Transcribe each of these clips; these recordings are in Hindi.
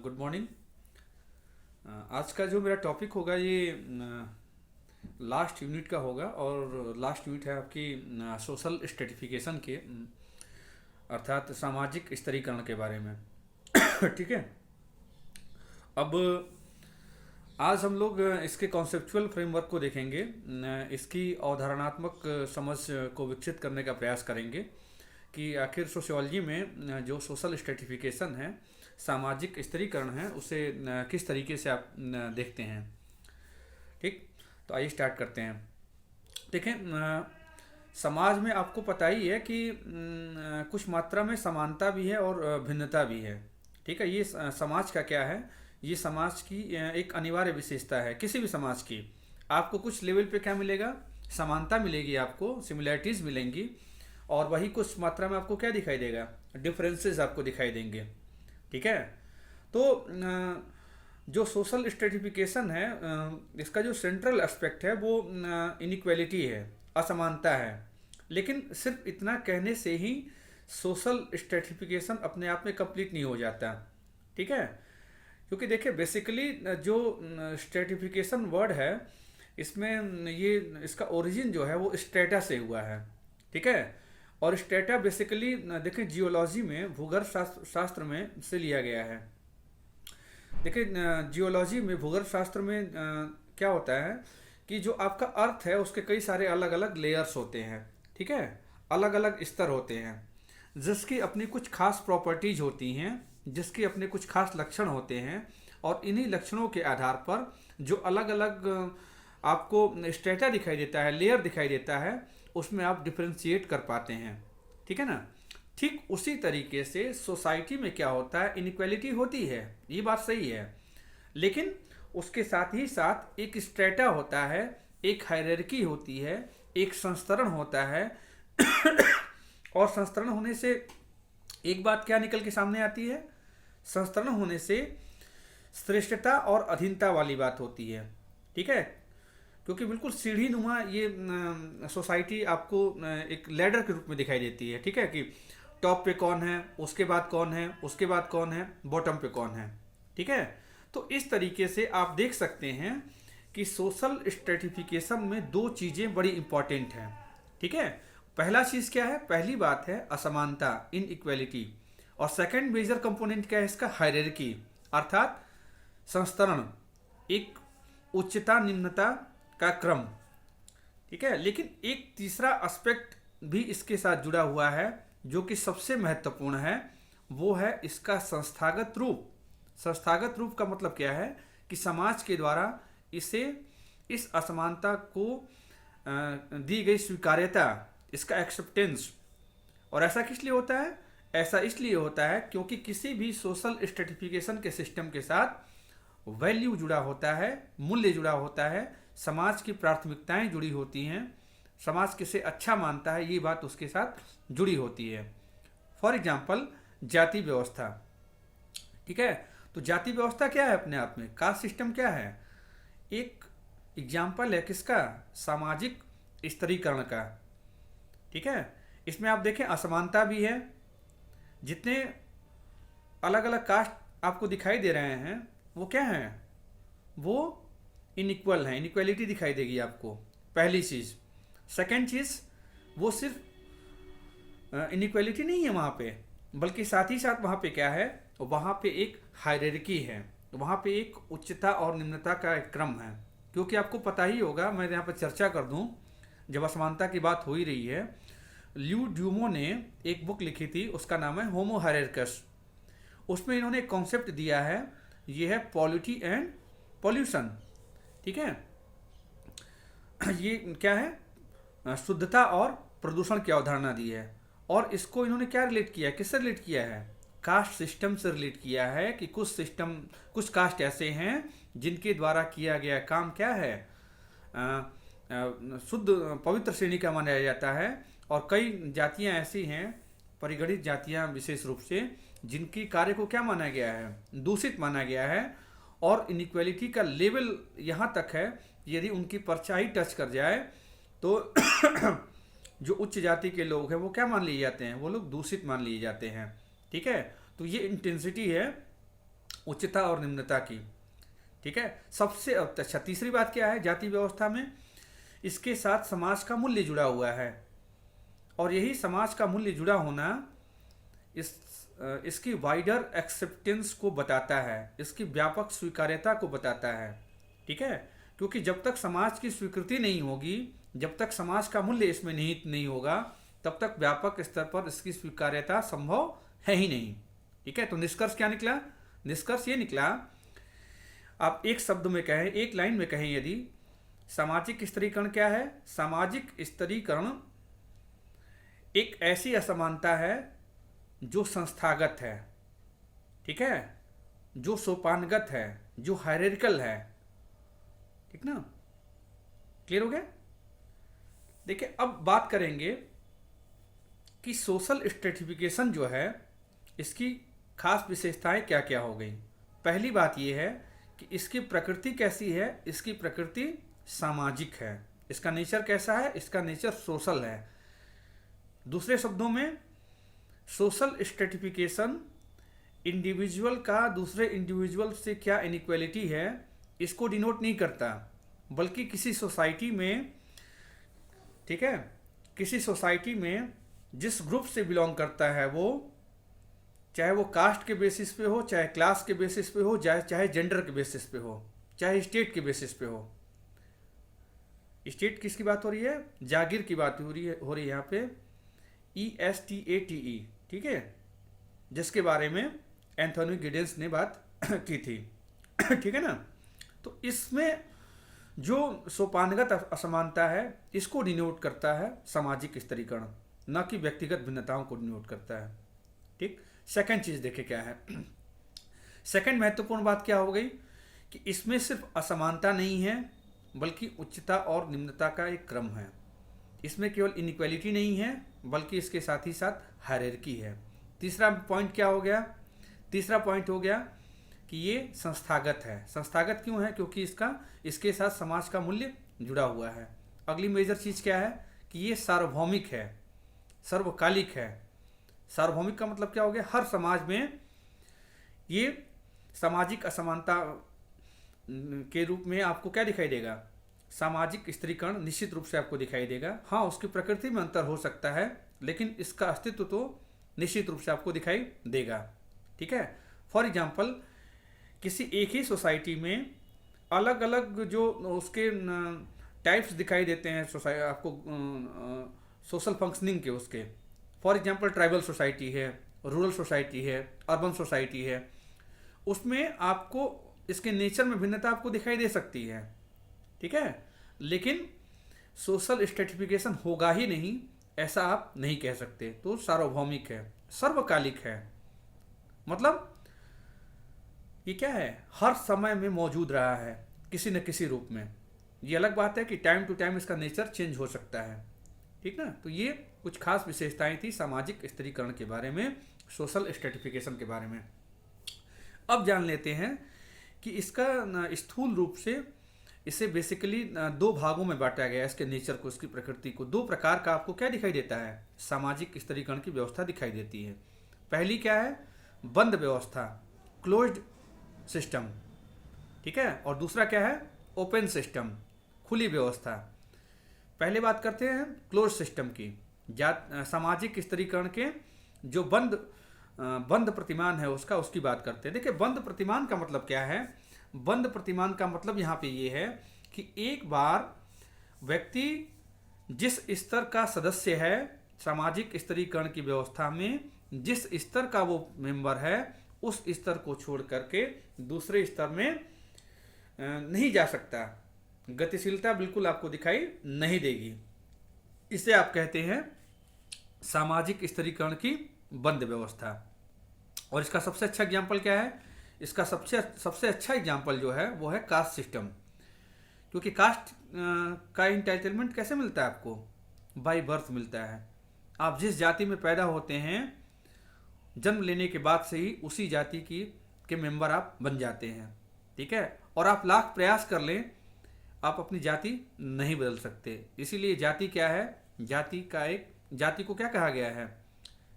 Good morning. आज का जो मेरा टॉपिक होगा ये लास्ट यूनिट का होगा और लास्ट यूनिट है आपकी सोशल स्ट्रेटिफिकेशन के अर्थात सामाजिक स्तरीकरण के बारे में। ठीक है। अब आज हम लोग इसके कॉन्सेप्चुअल फ्रेमवर्क को देखेंगे, इसकी अवधारणात्मक समझ को विकसित करने का प्रयास करेंगे कि आखिर सोशियोलॉजी में जो सोशल स्ट्रेटिफिकेशन है, सामाजिक स्तरीकरण है, उसे किस तरीके से आप देखते हैं। ठीक, तो आइए स्टार्ट करते हैं। देखें, समाज में आपको पता ही है कि कुछ मात्रा में समानता भी है और भिन्नता भी है। ठीक है, ये समाज का क्या है, ये समाज की एक अनिवार्य विशेषता है। किसी भी समाज की आपको कुछ लेवल पे क्या मिलेगा, समानता मिलेगी, आपको सिमिलैरिटीज़ मिलेंगी, और वही कुछ मात्रा में आपको क्या दिखाई देगा, डिफरेंसेस आपको दिखाई देंगे। ठीक है। तो जो सोशल स्ट्रेटिफिकेशन है, इसका जो सेंट्रल एस्पेक्ट है वो इनइक्वालिटी है, असमानता है। लेकिन सिर्फ इतना कहने से ही सोशल स्ट्रेटिफिकेशन अपने आप में कंप्लीट नहीं हो जाता। ठीक है, क्योंकि देखिए बेसिकली जो स्ट्रेटिफिकेशन वर्ड है, इसमें ये इसका ओरिजिन जो है वो स्ट्रेटा से हुआ है। ठीक है, और स्ट्रेटा बेसिकली देखिए जियोलॉजी में, भूगर्भ शास्त्र में से लिया गया है। देखिए जियोलॉजी में, भूगर्भ शास्त्र में क्या होता है कि जो आपका अर्थ है उसके कई सारे अलग अलग लेयर्स होते हैं। ठीक है, अलग अलग स्तर होते हैं, जिसकी अपनी कुछ खास प्रॉपर्टीज होती हैं, जिसके अपने कुछ खास लक्षण होते हैं, और इन्हीं लक्षणों के आधार पर जो अलग अलग आपको स्ट्रेटा दिखाई देता है, लेयर दिखाई देता है, उसमें आप डिफ्रेंशिएट कर पाते हैं। ठीक है ना। ठीक उसी तरीके से सोसाइटी में क्या होता है, इनइक्वालिटी होती है, ये बात सही है, लेकिन उसके साथ ही साथ एक स्ट्रेटा होता है, एक हायरार्की होती है, एक संस्तरण होता है। और संस्तरण होने से एक बात क्या निकल के सामने आती है, संस्तरण होने से श्रेष्ठता और अधीनता वाली बात होती है। ठीक है, क्योंकि बिल्कुल सीढ़ी नुमा ये सोसाइटी आपको एक लैडर के रूप में दिखाई देती है। ठीक है, कि टॉप पे कौन है, उसके बाद कौन है, उसके बाद कौन है, बॉटम पे कौन है। ठीक है, तो इस तरीके से आप देख सकते हैं कि सोशल स्ट्रेटिफिकेशन में दो चीज़ें बड़ी इंपॉर्टेंट हैं। ठीक है, पहला चीज़ क्या है, पहली बात है असमानता, इनइक्वालिटी, और सेकंड मेजर कंपोनेंट क्या है इसका, हायरार्की, अर्थात संस्तरण, एक उच्चता निम्नता का क्रम। ठीक है, लेकिन एक तीसरा एस्पेक्ट भी इसके साथ जुड़ा हुआ है जो कि सबसे महत्वपूर्ण है, वो है इसका संस्थागत रूप। संस्थागत रूप का मतलब क्या है कि समाज के द्वारा इस असमानता को दी गई स्वीकार्यता, इसका एक्सेप्टेंस। और ऐसा किस लिए होता है, ऐसा इसलिए होता है क्योंकि किसी भी सोशल स्ट्रेटिफिकेशन के सिस्टम के साथ वैल्यू जुड़ा होता है, मूल्य जुड़ा होता है, समाज की प्राथमिकताएं जुड़ी होती हैं, समाज किसे अच्छा मानता है ये बात उसके साथ जुड़ी होती है। फॉर एग्जाम्पल जाति व्यवस्था। ठीक है, तो जाति व्यवस्था क्या है अपने आप में, कास्ट सिस्टम क्या है, एक एग्जाम्पल है किसका, सामाजिक स्तरीकरण का। ठीक है, इसमें आप देखें असमानता भी है, जितने अलग अलग कास्ट आपको दिखाई दे रहे हैं वो क्या है, वो इनइक्वल है, इनइक्वालिटी दिखाई देगी आपको, पहली चीज़। सेकंड चीज़, वो सिर्फ इनइक्वालिटी नहीं है वहाँ पे, बल्कि साथ ही साथ वहाँ पे क्या है, वहाँ पे एक हायरार्की है, वहाँ पे एक उच्चता और निम्नता का एक क्रम है। क्योंकि आपको पता ही होगा, मैं यहाँ पर चर्चा कर दूँ, जब असमानता की बात हो ही रही है, ल्यू ड्यूमो ने एक बुक लिखी थी, उसका नाम है होमो हायरार्कस। उसमें इन्होंने एक कॉन्सेप्ट दिया है, ये है पॉलिटी एंड पॉल्यूशन। ठीक है, ये क्या है, शुद्धता और प्रदूषण की अवधारणा दी है, और इसको इन्होंने क्या रिलेट किया है, किससे रिलेट किया है, कास्ट सिस्टम से रिलेट किया है कि कुछ कास्ट ऐसे हैं जिनके द्वारा किया गया काम क्या है, शुद्ध पवित्र श्रेणी का माना जाता है, और कई जातियां ऐसी हैं, परिगणित जातियां विशेष रूप से, जिनकी कार्य को क्या माना गया है, दूषित माना गया है। और इनइक्वालिटी का लेवल यहाँ तक है, यदि उनकी परछाई टच कर जाए तो जो उच्च जाति के लोग हैं वो क्या मान लिए जाते हैं, वो लोग दूषित मान लिए जाते हैं। ठीक है, तो ये इंटेंसिटी है उच्चता और निम्नता की। ठीक है, सबसे अच्छा तीसरी बात क्या है जाति व्यवस्था में, इसके साथ समाज का मूल्य जुड़ा हुआ है, और यही समाज का मूल्य जुड़ा होना इस इसकी वाइडर एक्सेप्टेंस को बताता है, इसकी व्यापक स्वीकार्यता को बताता है। ठीक है, क्योंकि जब तक समाज की स्वीकृति नहीं होगी, जब तक समाज का मूल्य इसमें निहित नहीं होगा, तब तक व्यापक स्तर पर इसकी स्वीकार्यता संभव है ही नहीं। ठीक है, तो निष्कर्ष क्या निकला? निष्कर्ष ये निकला, आप एक शब्द में कहें, एक लाइन में कहें यदि, सामाजिक स्तरीकरण क्या है? सामाजिक स्तरीकरण एक ऐसी असमानता है जो संस्थागत है। ठीक है, जो सोपानगत है, जो हायरार्किकल है। ठीक ना, क्लियर हो गया? देखिए, अब बात करेंगे कि सोशल स्ट्रेटिफिकेशन जो है, इसकी खास विशेषताएं क्या क्या हो गई। पहली बात यह है कि इसकी प्रकृति कैसी है? इसकी प्रकृति सामाजिक है। इसका नेचर कैसा है? इसका नेचर सोशल है। दूसरे शब्दों में, सोशल स्ट्रेटिफिकेशन इंडिविजुअल का दूसरे इंडिविजुअल से क्या इनइक्वालिटी है इसको डिनोट नहीं करता, बल्कि किसी सोसाइटी में, ठीक है, किसी सोसाइटी में जिस ग्रुप से बिलोंग करता है वो, चाहे वो कास्ट के बेसिस पे हो, चाहे क्लास के बेसिस पे हो, चाहे जेंडर के बेसिस पे हो, चाहे स्टेट के बेसिस पे हो। स्टेट किसकी बात हो रही है? जागीर की बात हो रही है यहाँ पे, ESTATE। ठीक है, जिसके बारे में एंथोनी गिडेंस ने बात की थी। ठीक है ना, तो इसमें जो सोपानगत असमानता है इसको डिनोट करता है सामाजिक स्तरीकरण, न कि व्यक्तिगत भिन्नताओं को डिनोट करता है। ठीक, सेकंड चीज देखे क्या है। सेकंड महत्वपूर्ण बात क्या हो गई कि इसमें सिर्फ असमानता नहीं है, बल्कि उच्चता और निम्नता का एक क्रम है। इसमें केवल इनइक्वालिटी नहीं है, बल्कि इसके साथ ही साथ हायरार्की है। तीसरा पॉइंट क्या हो गया? तीसरा पॉइंट हो गया कि ये संस्थागत है। संस्थागत क्यों है? क्योंकि इसके साथ समाज का मूल्य जुड़ा हुआ है। अगली मेजर चीज क्या है कि ये सार्वभौमिक है, सर्वकालिक है। सार्वभौमिक का मतलब क्या हो गया? हर समाज में ये सामाजिक असमानता के रूप में आपको क्या दिखाई देगा? सामाजिक स्तरीकरण निश्चित रूप से आपको दिखाई देगा। हाँ, उसकी प्रकृति में अंतर हो सकता है, लेकिन इसका अस्तित्व तो निश्चित रूप से आपको दिखाई देगा। ठीक है, फॉर एग्जाम्पल, किसी एक ही सोसाइटी में अलग अलग जो उसके टाइप्स दिखाई देते हैं सोसाइटी आपको, सोशल फंक्शनिंग के उसके। फॉर एग्जाम्पल, ट्राइबल सोसाइटी है, रूरल सोसाइटी है, अर्बन सोसाइटी है। उसमें आपको इसके नेचर में भिन्नता आपको दिखाई दे सकती है। ठीक है, लेकिन सोशल स्ट्रेटिफिकेशन होगा ही नहीं ऐसा आप नहीं कह सकते। तो सार्वभौमिक है, सर्वकालिक है, मतलब ये क्या है? हर समय में मौजूद रहा है किसी न किसी रूप में। ये अलग बात है कि टाइम टू टाइम इसका नेचर चेंज हो सकता है। ठीक ना, तो ये कुछ खास विशेषताएं थी सामाजिक स्तरीकरण के बारे में, सोशल स्ट्रेटिफिकेशन के बारे में। अब जान लेते हैं कि इसका स्थूल रूप से इसे बेसिकली दो भागों में बांटा गया है। इसके नेचर को, इसकी प्रकृति को दो प्रकार का आपको क्या दिखाई देता है? सामाजिक स्तरीकरण की व्यवस्था दिखाई देती है। पहली क्या है? बंद व्यवस्था, क्लोज्ड सिस्टम। ठीक है, और दूसरा क्या है? ओपन सिस्टम, खुली व्यवस्था। पहले बात करते हैं क्लोज सिस्टम की, सामाजिक स्तरीकरण के जो बंद प्रतिमान है उसकी बात करते हैं। देखिए, बंद प्रतिमान का मतलब क्या है? बंद प्रतिमान का मतलब यहाँ पे ये है कि एक बार व्यक्ति जिस स्तर का सदस्य है सामाजिक स्तरीकरण की व्यवस्था में, जिस स्तर का वो मेंबर है, उस स्तर को छोड़ करके दूसरे स्तर में नहीं जा सकता। गतिशीलता बिल्कुल आपको दिखाई नहीं देगी। इसे आप कहते हैं सामाजिक स्तरीकरण की बंद व्यवस्था। और इसका सबसे अच्छा एग्जाम्पल क्या है? इसका सबसे अच्छा एग्जाम्पल जो है वो है कास्ट सिस्टम। क्योंकि कास्ट का इंटाइटलमेंट कैसे मिलता है आपको? बाय बर्थ मिलता है। आप जिस जाति में पैदा होते हैं, जन्म लेने के बाद से ही उसी जाति के मेंबर आप बन जाते हैं। ठीक है, और आप लाख प्रयास कर लें, आप अपनी जाति नहीं बदल सकते। इसीलिए जाति क्या है? जाति को क्या कहा गया है?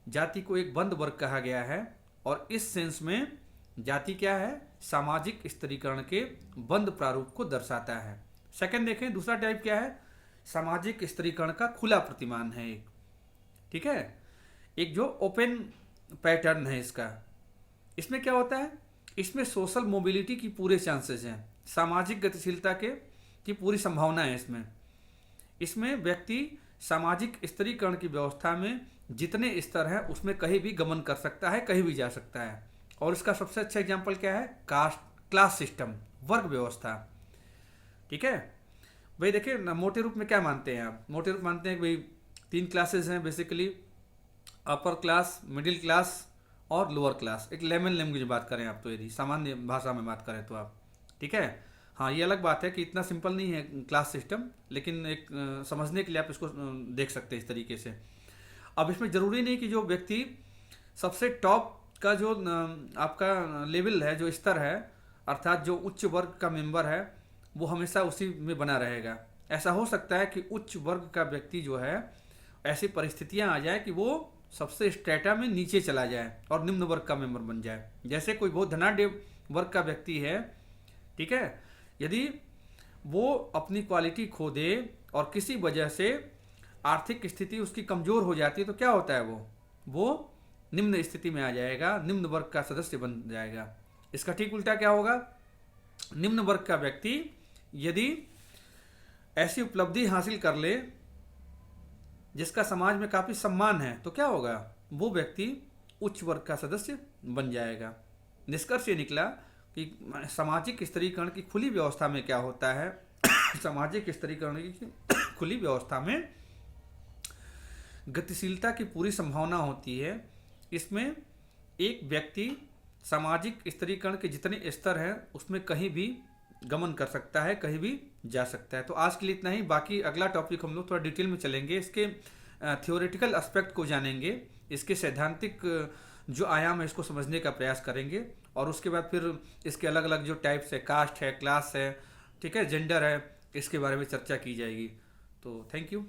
जाति को एक बंद वर्ग कहा गया है। और इस सेंस में जाति क्या है? सामाजिक स्तरीकरण के बंद प्रारूप को दर्शाता है। सेकंड देखें, दूसरा टाइप क्या है? सामाजिक स्तरीकरण का खुला प्रतिमान है एक, ठीक है, एक जो ओपन पैटर्न है इसका। इसमें क्या होता है? इसमें सोशल मोबिलिटी की पूरे चांसेस हैं, सामाजिक गतिशीलता के की पूरी संभावना है इसमें। इसमें व्यक्ति सामाजिक स्तरीकरण की व्यवस्था में जितने स्तर हैं उसमें कहीं भी गमन कर सकता है, कहीं भी जा सकता है। और इसका सबसे अच्छा एग्जाम्पल क्या है? कास्ट, क्लास सिस्टम, वर्ग व्यवस्था, ठीक है भाई। देखिए मोटे रूप में क्या मानते हैं आप? मोटे रूप मानते हैं कि भाई 3 क्लासेस हैं basically, upper class, middle class और लोअर क्लास। एक लेमन लैंग्वेज बात करें आप तो, यदि सामान्य भाषा में बात करें तो आप, ठीक है। हाँ, ये अलग बात है कि इतना सिंपल नहीं है क्लास सिस्टम, लेकिन एक समझने के लिए आप इसको देख सकते हैं इस तरीके से। अब इसमें ज़रूरी नहीं कि जो व्यक्ति सबसे टॉप का जो आपका लेवल है, जो स्तर है, अर्थात जो उच्च वर्ग का मेंबर है, वो हमेशा उसी में बना रहेगा। ऐसा हो सकता है कि उच्च वर्ग का व्यक्ति जो है, ऐसी परिस्थितियां आ जाए कि वो सबसे स्ट्रेटा में नीचे चला जाए और निम्न वर्ग का मेंबर बन जाए। जैसे कोई बहुत धनाढ्य वर्ग का व्यक्ति है, ठीक है, यदि वो अपनी क्वालिटी खो दे और किसी वजह से आर्थिक स्थिति उसकी कमजोर हो जाती है, तो क्या होता है? वो निम्न स्थिति में आ जाएगा, निम्न वर्ग का सदस्य बन जाएगा। इसका ठीक उल्टा क्या होगा? निम्न वर्ग का व्यक्ति यदि ऐसी उपलब्धि हासिल कर ले जिसका समाज में काफी सम्मान है, तो क्या होगा? वो व्यक्ति उच्च वर्ग का सदस्य बन जाएगा। निष्कर्ष ये निकला कि सामाजिक स्तरीकरण की खुली व्यवस्था में क्या होता है? सामाजिक स्तरीकरण की खुली व्यवस्था में गतिशीलता की पूरी संभावना होती है। इसमें एक व्यक्ति सामाजिक स्तरीकरण के जितने स्तर हैं उसमें कहीं भी गमन कर सकता है, कहीं भी जा सकता है। तो आज के लिए इतना ही। बाकी अगला टॉपिक हम लोग थोड़ा डिटेल में चलेंगे, इसके थ्योरेटिकल एस्पेक्ट को जानेंगे, इसके सैद्धांतिक जो आयाम है इसको समझने का प्रयास करेंगे, और उसके बाद फिर इसके अलग अलग जो टाइप्स है, कास्ट है, क्लास है, ठीक है, जेंडर है, इसके बारे में चर्चा की जाएगी। तो थैंक यू।